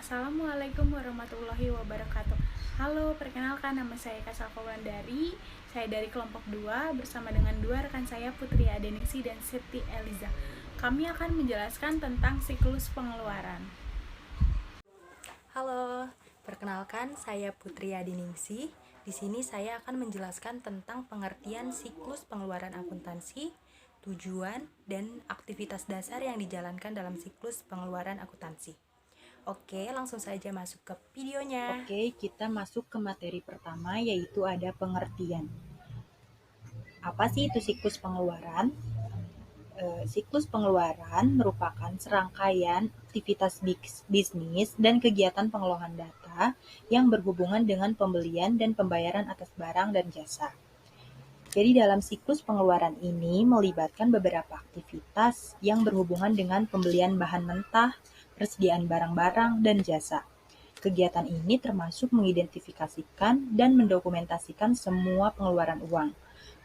Assalamualaikum warahmatullahi wabarakatuh. Halo, perkenalkan nama saya Kasalfa Wulandari. Saya dari kelompok 2 bersama dengan dua rekan saya Putri Adeningsi dan Siti Eliza. Kami akan menjelaskan tentang siklus pengeluaran. Halo, perkenalkan saya Putri Adiningsi. Di sini saya akan menjelaskan tentang pengertian siklus pengeluaran akuntansi, tujuan, dan aktivitas dasar yang dijalankan dalam siklus pengeluaran akuntansi. Oke, langsung saja masuk ke videonya. Oke, kita masuk ke materi pertama, yaitu ada pengertian. Apa sih itu siklus pengeluaran? Siklus pengeluaran merupakan serangkaian aktivitas bisnis dan kegiatan pengelolaan data yang berhubungan dengan pembelian dan pembayaran atas barang dan jasa. Jadi dalam siklus pengeluaran ini melibatkan beberapa aktivitas yang berhubungan dengan pembelian bahan mentah, persediaan barang-barang, dan jasa. Kegiatan ini termasuk mengidentifikasikan dan mendokumentasikan semua pengeluaran uang,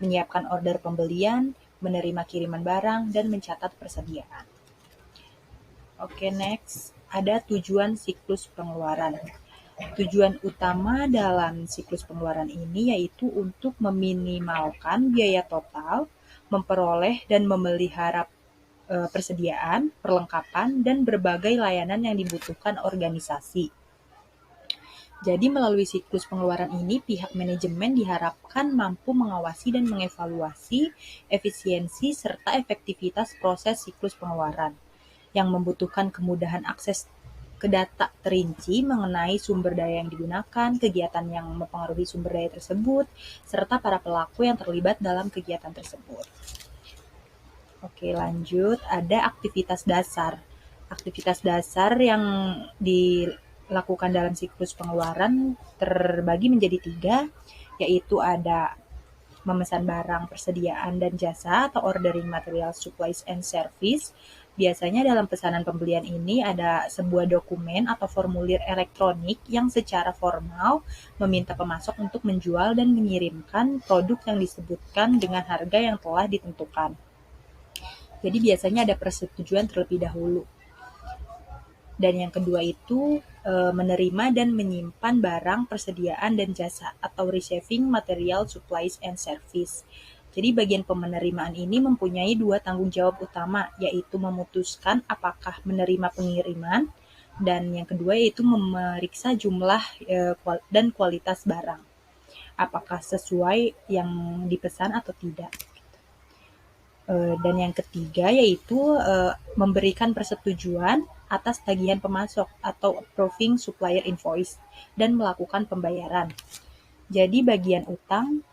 menyiapkan order pembelian, menerima kiriman barang, dan mencatat persediaan. Oke, next. Ada tujuan siklus pengeluaran. Tujuan utama dalam siklus pengeluaran ini yaitu untuk meminimalkan biaya total, memperoleh dan memelihara persediaan, perlengkapan, dan berbagai layanan yang dibutuhkan organisasi. Jadi melalui siklus pengeluaran ini, pihak manajemen diharapkan mampu mengawasi dan mengevaluasi efisiensi serta efektivitas proses siklus pengeluaran, yang membutuhkan kemudahan akses ke data terinci mengenai sumber daya yang digunakan, kegiatan yang mempengaruhi sumber daya tersebut, serta para pelaku yang terlibat dalam kegiatan tersebut. Oke, lanjut. Ada aktivitas dasar. Aktivitas dasar yang dilakukan dalam siklus pengeluaran terbagi menjadi 3, yaitu ada memesan barang, persediaan, dan jasa atau ordering material, supplies, and service. Biasanya dalam pesanan pembelian ini ada sebuah dokumen atau formulir elektronik yang secara formal meminta pemasok untuk menjual dan mengirimkan produk yang disebutkan dengan harga yang telah ditentukan. Jadi biasanya ada persetujuan terlebih dahulu. Dan yang kedua itu menerima dan menyimpan barang, persediaan, dan jasa atau receiving material, supplies, and service. Jadi bagian penerimaan ini mempunyai 2 tanggung jawab utama, yaitu memutuskan apakah menerima pengiriman, dan yang kedua yaitu memeriksa jumlah dan kualitas barang, apakah sesuai yang dipesan atau tidak. Dan yang ketiga yaitu memberikan persetujuan atas tagihan pemasok atau approving supplier invoice dan melakukan pembayaran. Jadi bagian utang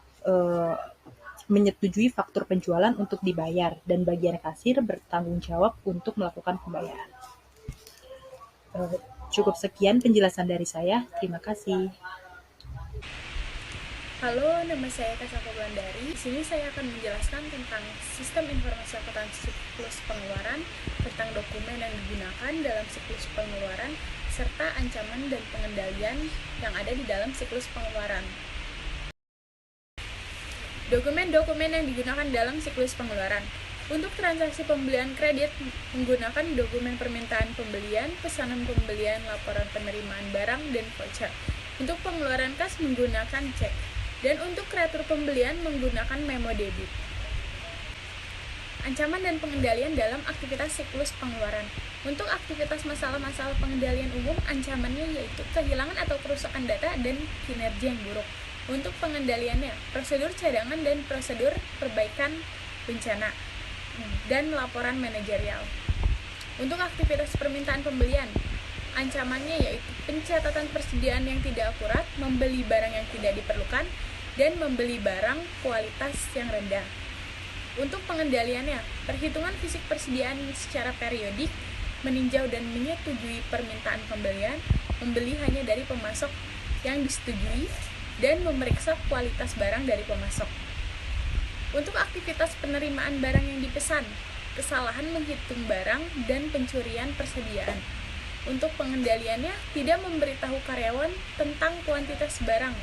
menyetujui faktur penjualan untuk dibayar dan bagian kasir bertanggung jawab untuk melakukan pembayaran. Cukup sekian penjelasan dari saya. Terima kasih. Halo, nama saya Kasalfa Wulandari. Di sini saya akan menjelaskan tentang sistem informasi akuntansi siklus pengeluaran, tentang dokumen yang digunakan dalam siklus pengeluaran, serta ancaman dan pengendalian yang ada di dalam siklus pengeluaran. Dokumen-dokumen yang digunakan dalam siklus pengeluaran. Untuk transaksi pembelian kredit, menggunakan dokumen permintaan pembelian, pesanan pembelian, laporan penerimaan barang, dan voucher. Untuk pengeluaran kas menggunakan cek. Dan untuk kreatur pembelian menggunakan memo debit. Ancaman dan pengendalian dalam aktivitas siklus pengeluaran. Untuk aktivitas masalah-masalah pengendalian umum, ancamannya yaitu kehilangan atau kerusakan data dan kinerja yang buruk. Untuk pengendaliannya, prosedur cadangan dan prosedur perbaikan bencana dan laporan manajerial. Untuk aktivitas permintaan pembelian, ancamannya yaitu pencatatan persediaan yang tidak akurat, membeli barang yang tidak diperlukan, dan membeli barang kualitas yang rendah. Untuk pengendaliannya, perhitungan fisik persediaan secara periodik, meninjau dan menyetujui permintaan pembelian, membeli hanya dari pemasok yang disetujui, dan memeriksa kualitas barang dari pemasok. Untuk aktivitas penerimaan barang yang dipesan, kesalahan menghitung barang, dan pencurian persediaan. Untuk pengendaliannya, tidak memberitahu karyawan tentang kuantitas barang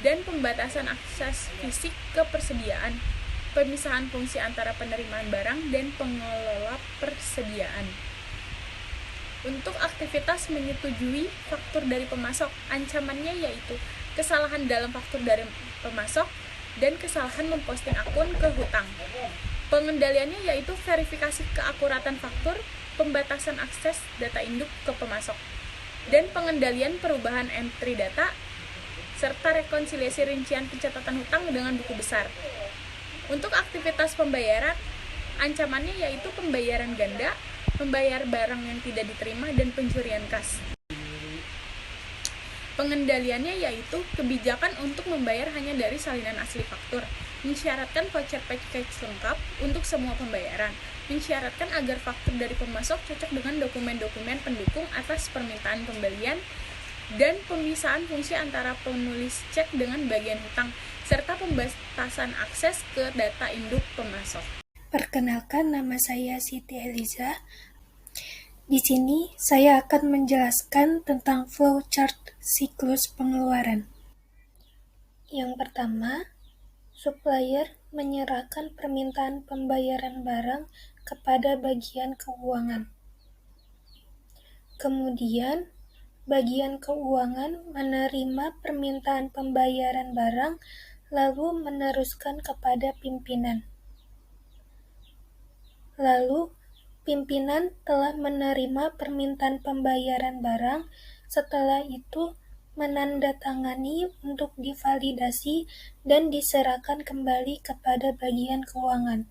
dan pembatasan akses fisik ke persediaan, pemisahan fungsi antara penerimaan barang dan pengelola persediaan. Untuk aktivitas menyetujui faktur dari pemasok, ancamannya yaitu kesalahan dalam faktur dari pemasok dan kesalahan memposting akun ke hutang. Pengendaliannya yaitu verifikasi keakuratan faktur, pembatasan akses data induk ke pemasok, dan pengendalian perubahan entry data, serta rekonsiliasi rincian pencatatan hutang dengan buku besar. Untuk aktivitas pembayaran, ancamannya yaitu pembayaran ganda, membayar barang yang tidak diterima, dan pencurian kas. Pengendaliannya yaitu kebijakan untuk membayar hanya dari salinan asli faktur, mensyaratkan voucher package lengkap untuk semua pembayaran, mensyaratkan agar faktur dari pemasok cocok dengan dokumen-dokumen pendukung atas permintaan pembelian, dan pemisahan fungsi antara penulis cek dengan bagian hutang, serta pembatasan akses ke data induk pemasok. Perkenalkan, nama saya Siti Eliza. Di sini saya akan menjelaskan tentang flowchart siklus pengeluaran. Yang pertama, supplier menyerahkan permintaan pembayaran barang kepada bagian keuangan. Kemudian, bagian keuangan menerima permintaan pembayaran barang lalu meneruskan kepada pimpinan. Lalu, pimpinan telah menerima permintaan pembayaran barang, setelah itu menandatangani untuk divalidasi dan diserahkan kembali kepada bagian keuangan.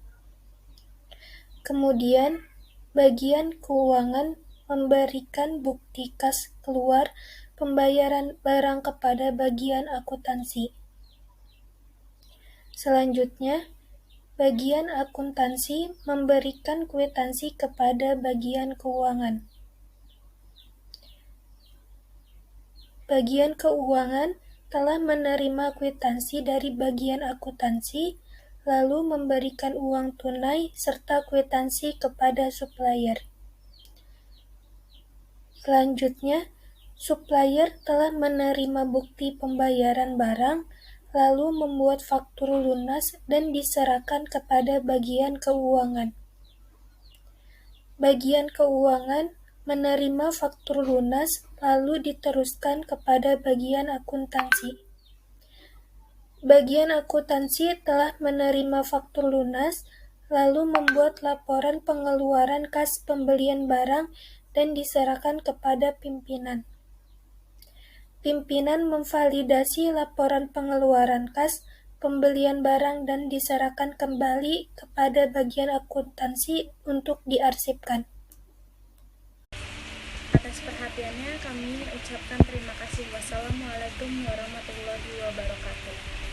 Kemudian, bagian keuangan memberikan bukti kas keluar pembayaran barang kepada bagian akuntansi. Selanjutnya, bagian akuntansi memberikan kwitansi kepada bagian keuangan. Bagian keuangan telah menerima kwitansi dari bagian akuntansi, lalu memberikan uang tunai serta kwitansi kepada supplier. Selanjutnya, supplier telah menerima bukti pembayaran barang, lalu membuat faktur lunas dan diserahkan kepada bagian keuangan. Bagian keuangan menerima faktur lunas lalu diteruskan kepada bagian akuntansi. Bagian akuntansi telah menerima faktur lunas lalu membuat laporan pengeluaran kas pembelian barang dan diserahkan kepada pimpinan. Pimpinan memvalidasi laporan pengeluaran kas pembelian barang dan diserahkan kembali kepada bagian akuntansi untuk diarsipkan. Atas perhatiannya kami ucapkan terima kasih. Wassalamualaikum warahmatullahi wabarakatuh.